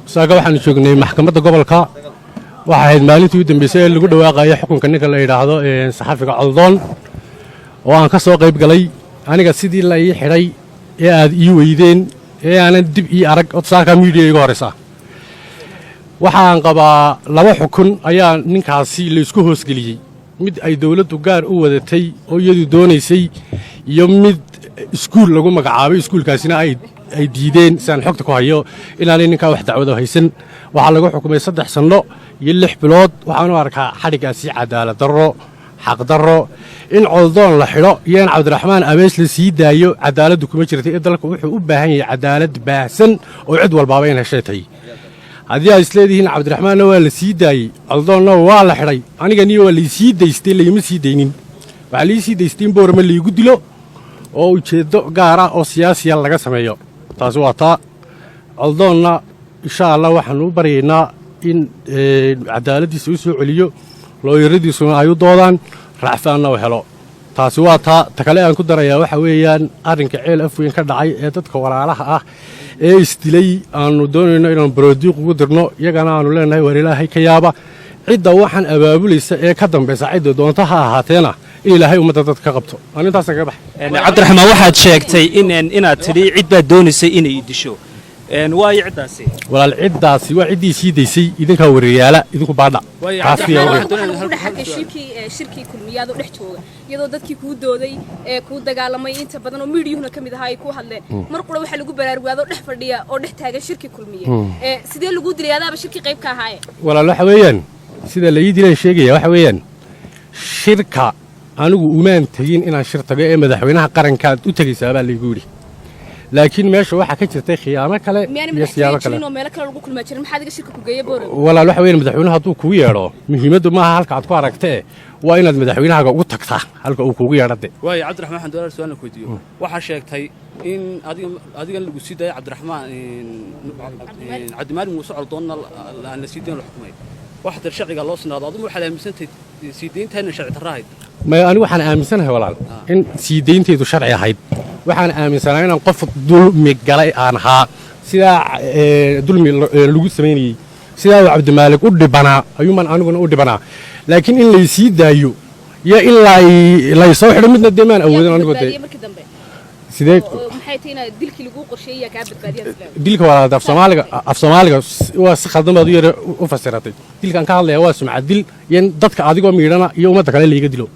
saaga waxaan joognay maxkamadda gobolka waxa ahayd maalintii u dambeysay ee lagu dhawaaqayo xukunka ninka la yiraahdo saxafiga Coldoon oo aan ka soo qayb galay aniga sidii la ii xidhay ee aad ii weydeen ee aanan dib ii arag oo saaka media iga horeysa waxaan qabaa laba xukun ayaa ninkaasi la isku hoosgeliyay mid ay dawladdu gaar u wadatay oo iyadu doonaysay iyo mid iskuul lagu magacaabay iskuulkaasina ay diideen saan xogta ku hayo inaanay ninkaa wax dacwado haysan waxaa lagu xukumay 3 sano iyo 6 bilood waxaan u arkaa xadhigaasi cadaalad darro xaq darro in Coldoon la xidho iyo in Cabdiraxmaan Abees la sii daayo cadaaladdu kuma jirto ee dalka wuxuu u baahan yahay cadaalad baahsan oo cid walbaaba in hesheetay haddii ay isleedihiin Cabdiraxmaanna waa la sii daayey Coldoonna waa la xidhay anigani waa la sii daystay layma sii daynin waxaa la sii daystay in boorama laygu dilo oo ujeeddo gaar ah oo siyaasiya laga sameeyo taasi waa taa Coldoonna insha Allah waxaan u baryaynaa in cadaaladdiisa u soo celiyo looyaradiisuna ay u doodaan racfaanna u helo taasi waa taa kale aan ku darayaa waxa weeyaan arrinka ceel afweyn ka dhacay ee dadka walaalaha ah ee isdilay aanu doonayno inaan barodiiq ugu dirno iyagana aanu leenahay war ilaahay ka yaaba cidda waxaan abaabulaysa ee ka dambaysa cidda doonta ha ahaateena in ilaahay ummadda dadka ka qabto arintaas kaga baxay Cabdiraxmaan waxaad sheegtay inaad tidhi cid baa doonaysay inay disho waayo ciddaasi walaal ciddaasi waa ciddii sii daysay idinka wareeyaala idinku baadha shirkii kulmiyaad oo dhex jooga iyadoo dadkii kuu dooday ee kuu dagaalamay inta badan oo miidiyuhuna ka mid ahaa ay ku hadleen mar qura waxa lagu baraarugaado dhex fadhiya oo dhex taagan shirkii kulmiye sidee lagu dilay adaaba shirkii qayb ka ahaaye walaal waxa weeyaan sida la ii dilaan sheegaya waxa weeyaan shirka anigu umaan tagin inaan shir tago ee madaxweynaha qaranka u tagaysaa baa laygu yiri laakiin meesha waxa ka jirtay khiyaamo kale iyo siyaabo kale oo meel kale lagu kulma jirin maxaad iga shirka ku geeyay boor walaal waxa weeyaan madaxweynaha hadduu kugu yeedho muhiimaddu maaha halka aad ku aragtee waa inaad madaxweynahaaga ugu tagtaa halka uu kugu yeedhade waayo Cabdiraxmaan waxaan doonayaa su'aal ku weydiiyo waxa sheegtay in adiga lagu sii daayay Cabdiraxmaan Cabdimaalik Muuse Coldoonna la sii dayn la xukumay waxa sharciga loo sinaado adigu waxa la aaminsantahay sii deyntaana sharci darrahayd ma anigu waxaan aaminsanahay walaal in sii deynteedu sharci ahayd waxaan aaminsanahay inaan qof dulmi galay aan ahaa sidaa dulmi lagu sameeyay sidaa Cabdimaalik u dhibanaa ayuuman aniguna u dhibanaa laakiin in la sii daayo iyo in la soo xidho midna deemaan awoodin anigu sidee maxay tahay dilkii lagu qorsheeyay ka badbaadiyay dilka walaal af Soomaaliga waa si khaldan baad u fasiratay dilkan ka hadlaya waa sumcad dil iyo dadka adigoo miidhana iyo ummadda kale la iga dilo